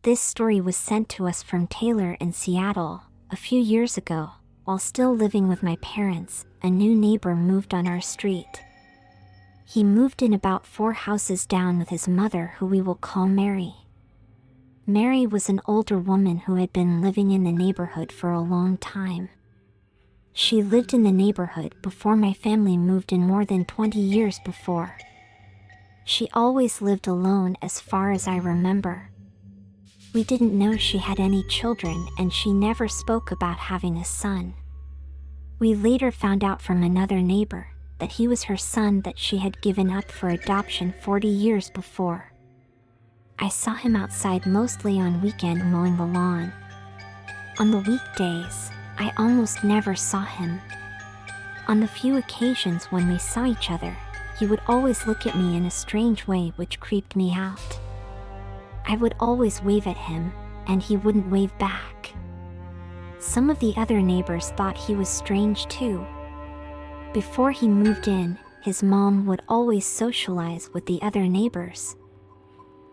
This story was sent to us from Taylor in Seattle. A few years ago, while still living with my parents, a new neighbor moved on our street. He moved in about 4 houses down with his mother, who we will call Mary. Mary was an older woman who had been living in the neighborhood for a long time. She lived in the neighborhood before my family moved in more than 20 years before. She always lived alone as far as I remember. We didn't know she had any children, and she never spoke about having a son. We later found out from another neighbor that he was her son that she had given up for adoption 40 years before. I saw him outside mostly on weekend mowing the lawn. On the weekdays, I almost never saw him. On the few occasions when we saw each other, he would always look at me in a strange way which creeped me out. I would always wave at him, and he wouldn't wave back. Some of the other neighbors thought he was strange too. Before he moved in, his mom would always socialize with the other neighbors.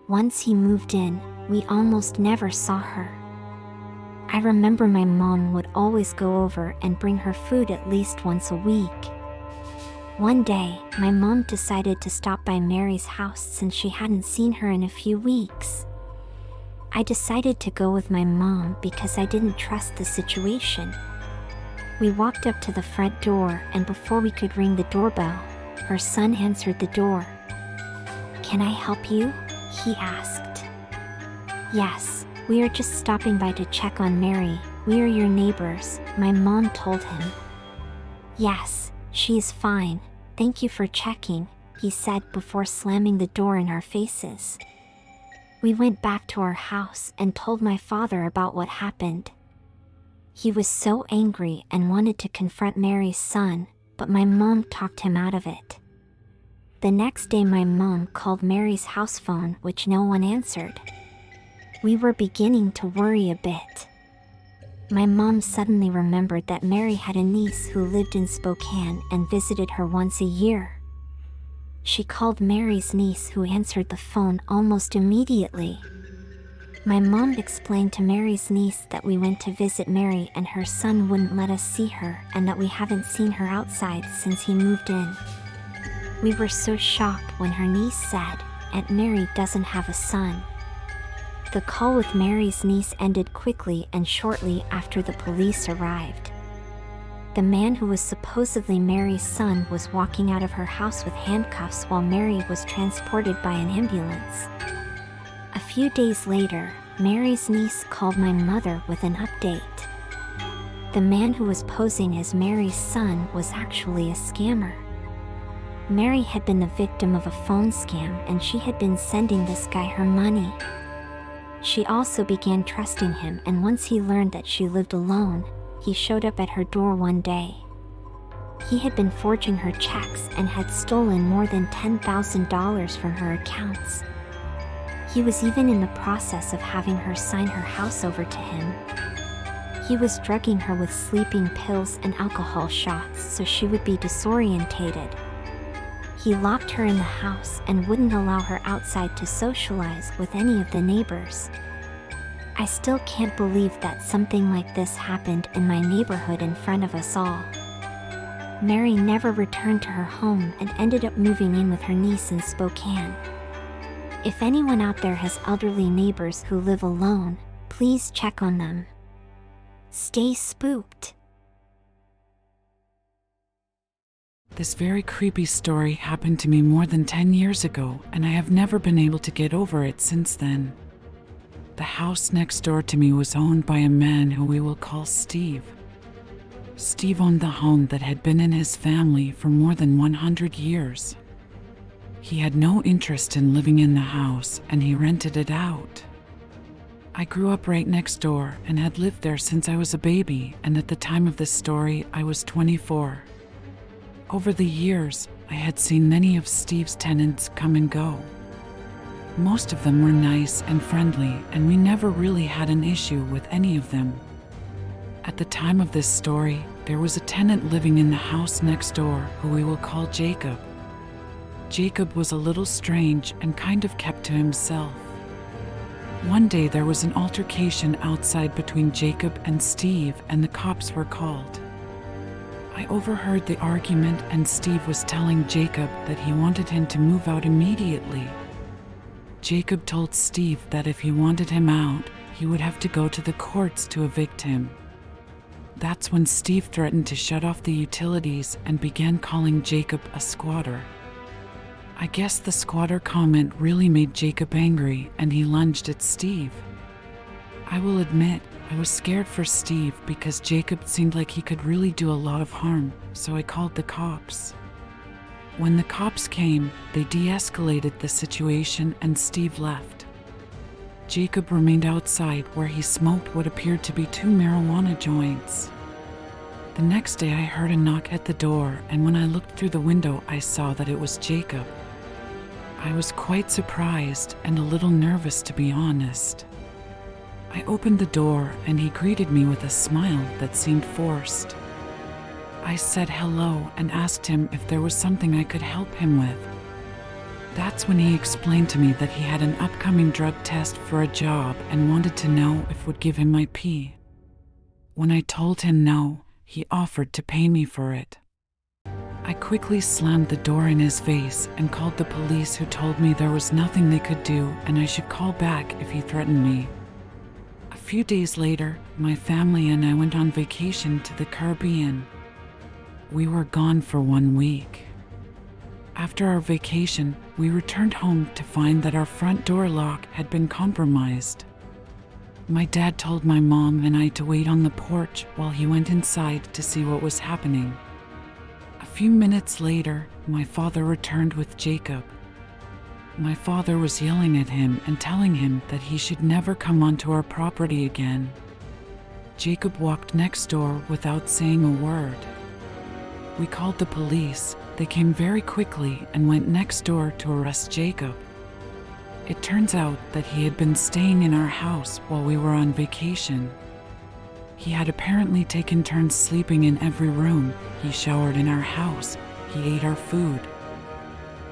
Once he moved in, we almost never saw her. I remember my mom would always go over and bring her food at least once a week. One day, my mom decided to stop by Mary's house since she hadn't seen her in a few weeks. I decided to go with my mom because I didn't trust the situation. We walked up to the front door, and before we could ring the doorbell, her son answered the door. "Can I help you?" he asked. "Yes, we are just stopping by to check on Mary. We are your neighbors," my mom told him. "Yes, she is fine. Thank you for checking," he said before slamming the door in our faces. We went back to our house and told my father about what happened. He was so angry and wanted to confront Mary's son, but my mom talked him out of it. The next day my mom called Mary's house phone, which no one answered. We were beginning to worry a bit. My mom suddenly remembered that Mary had a niece who lived in Spokane and visited her once a year. She called Mary's niece, who answered the phone almost immediately. My mom explained to Mary's niece that we went to visit Mary and her son wouldn't let us see her, and that we haven't seen her outside since he moved in. We were so shocked when her niece said, "Aunt Mary doesn't have a son." The call with Mary's niece ended quickly, and shortly after the police arrived. The man who was supposedly Mary's son was walking out of her house with handcuffs while Mary was transported by an ambulance. A few days later, Mary's niece called my mother with an update. The man who was posing as Mary's son was actually a scammer. Mary had been the victim of a phone scam, and she had been sending this guy her money. She also began trusting him, and once he learned that she lived alone, he showed up at her door one day. He had been forging her checks and had stolen more than $10,000 from her accounts. He was even in the process of having her sign her house over to him. He was drugging her with sleeping pills and alcohol shots so she would be disorientated. He locked her in the house and wouldn't allow her outside to socialize with any of the neighbors. I still can't believe that something like this happened in my neighborhood in front of us all. Mary never returned to her home and ended up moving in with her niece in Spokane. If anyone out there has elderly neighbors who live alone, please check on them. Stay spooked. This very creepy story happened to me more than 10 years ago, and I have never been able to get over it since then. The house next door to me was owned by a man who we will call Steve. Steve owned the home that had been in his family for more than 100 years. He had no interest in living in the house, and he rented it out. I grew up right next door and had lived there since I was a baby, and at the time of this story, I was 24. Over the years, I had seen many of Steve's tenants come and go. Most of them were nice and friendly, and we never really had an issue with any of them. At the time of this story, there was a tenant living in the house next door who we will call Jacob. Jacob was a little strange and kind of kept to himself. One day there was an altercation outside between Jacob and Steve, and the cops were called. I overheard the argument, and Steve was telling Jacob that he wanted him to move out immediately. Jacob told Steve that if he wanted him out, he would have to go to the courts to evict him. That's when Steve threatened to shut off the utilities and began calling Jacob a squatter. I guess the squatter comment really made Jacob angry, and he lunged at Steve. I will admit, I was scared for Steve because Jacob seemed like he could really do a lot of harm, so I called the cops. When the cops came, they de-escalated the situation and Steve left. Jacob remained outside where he smoked what appeared to be 2 marijuana joints. The next day I heard a knock at the door, and when I looked through the window I saw that it was Jacob. I was quite surprised and a little nervous, to be honest. I opened the door and he greeted me with a smile that seemed forced. I said hello and asked him if there was something I could help him with. That's when he explained to me that he had an upcoming drug test for a job and wanted to know if it would give him my pee. When I told him no, he offered to pay me for it. I quickly slammed the door in his face and called the police, who told me there was nothing they could do and I should call back if he threatened me. A few days later, my family and I went on vacation to the Caribbean. We were gone for 1 week. After our vacation, we returned home to find that our front door lock had been compromised. My dad told my mom and I to wait on the porch while he went inside to see what was happening. A few minutes later, my father returned with Jacob. My father was yelling at him and telling him that he should never come onto our property again. Jacob walked next door without saying a word. We called the police. They came very quickly and went next door to arrest Jacob. It turns out that he had been staying in our house while we were on vacation. He had apparently taken turns sleeping in every room. He showered in our house. He ate our food.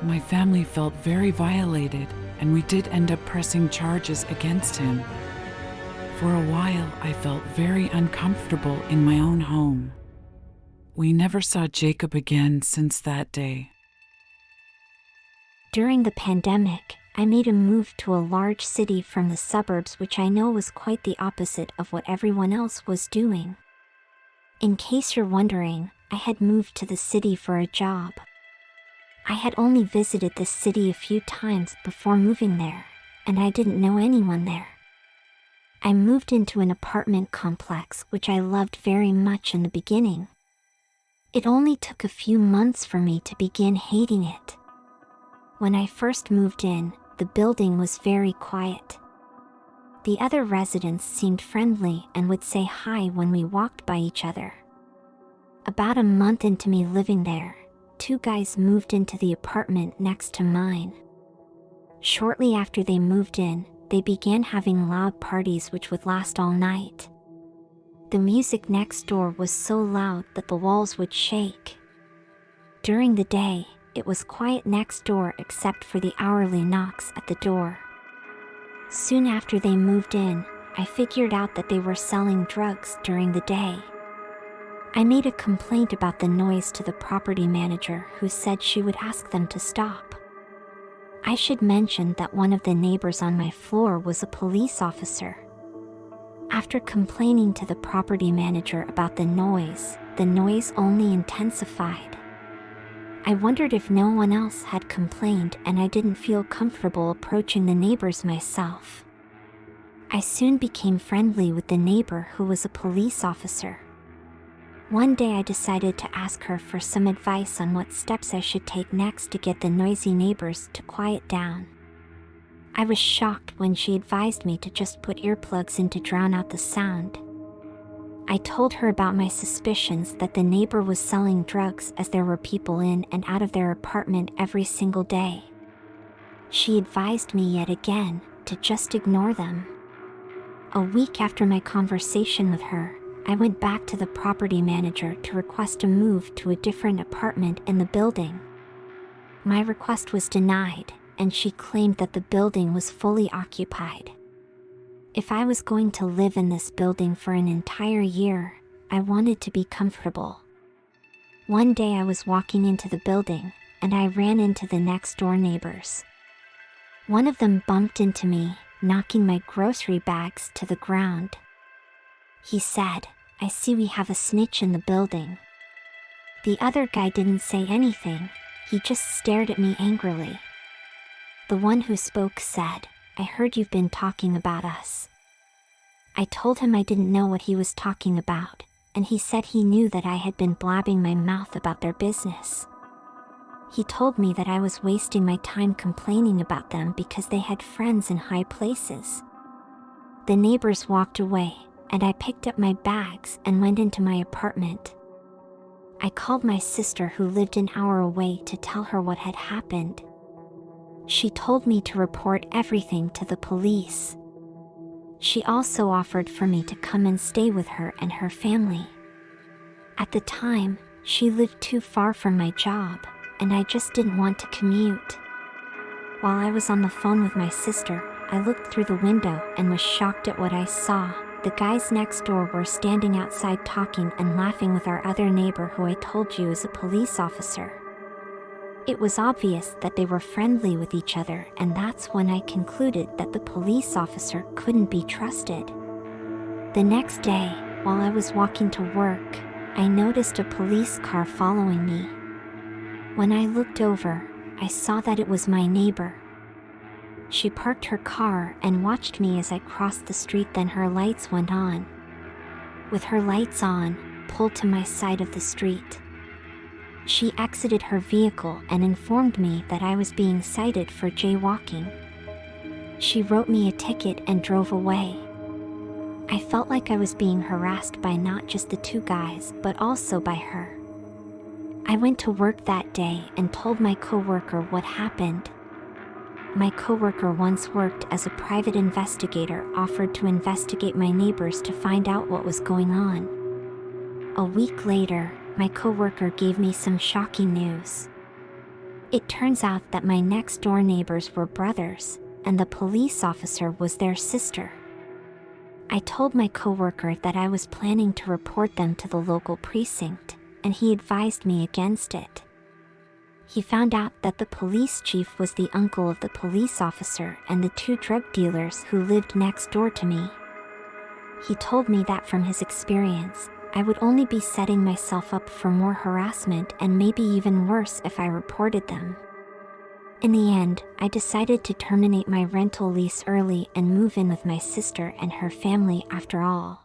My family felt very violated, and we did end up pressing charges against him. For a while, I felt very uncomfortable in my own home. We never saw Jacob again since that day. During the pandemic, I made a move to a large city from the suburbs, which I know was quite the opposite of what everyone else was doing. In case you're wondering, I had moved to the city for a job. I had only visited this city a few times before moving there, and I didn't know anyone there. I moved into an apartment complex which I loved very much in the beginning. It only took a few months for me to begin hating it. When I first moved in, the building was very quiet. The other residents seemed friendly and would say hi when we walked by each other. About a month into me living there, 2 guys moved into the apartment next to mine. Shortly after they moved in, they began having loud parties which would last all night. The music next door was so loud that the walls would shake. During the day, it was quiet next door except for the hourly knocks at the door. Soon after they moved in, I figured out that they were selling drugs during the day. I made a complaint about the noise to the property manager, who said she would ask them to stop. I should mention that one of the neighbors on my floor was a police officer. After complaining to the property manager about the noise only intensified. I wondered if no one else had complained, and I didn't feel comfortable approaching the neighbors myself. I soon became friendly with the neighbor, who was a police officer. One day I decided to ask her for some advice on what steps I should take next to get the noisy neighbors to quiet down. I was shocked when she advised me to just put earplugs in to drown out the sound. I told her about my suspicions that the neighbor was selling drugs, as there were people in and out of their apartment every single day. She advised me yet again to just ignore them. A week after my conversation with her, I went back to the property manager to request a move to a different apartment in the building. My request was denied, and she claimed that the building was fully occupied. If I was going to live in this building for an entire year, I wanted to be comfortable. One day I was walking into the building, and I ran into the next door neighbors. One of them bumped into me, knocking my grocery bags to the ground. He said, "I see we have a snitch in the building." The other guy didn't say anything, he just stared at me angrily. The one who spoke said, "I heard you've been talking about us." I told him I didn't know what he was talking about, and he said he knew that I had been blabbing my mouth about their business. He told me that I was wasting my time complaining about them because they had friends in high places. The neighbors walked away, and I picked up my bags and went into my apartment. I called my sister who lived an hour away to tell her what had happened. She told me to report everything to the police. She also offered for me to come and stay with her and her family. At the time, she lived too far from my job, and I just didn't want to commute. While I was on the phone with my sister, I looked through the window and was shocked at what I saw. The guys next door were standing outside talking and laughing with our other neighbor who I told you is a police officer. It was obvious that they were friendly with each other, and that's when I concluded that the police officer couldn't be trusted. The next day, while I was walking to work, I noticed a police car following me. When I looked over, I saw that it was my neighbor. She parked her car and watched me as I crossed the street, then her lights went on. With her lights on, pulled to my side of the street. She exited her vehicle and informed me that I was being cited for jaywalking. She wrote me a ticket and drove away. I felt like I was being harassed by not just the two guys, but also by her. I went to work that day and told my coworker what happened. My coworker once worked as a private investigator, offered to investigate my neighbors to find out what was going on. A week later, my coworker gave me some shocking news. It turns out that my next door neighbors were brothers, and the police officer was their sister. I told my coworker that I was planning to report them to the local precinct, and he advised me against it. He found out that the police chief was the uncle of the police officer and the two drug dealers who lived next door to me. He told me that from his experience, I would only be setting myself up for more harassment and maybe even worse if I reported them. In the end, I decided to terminate my rental lease early and move in with my sister and her family after all.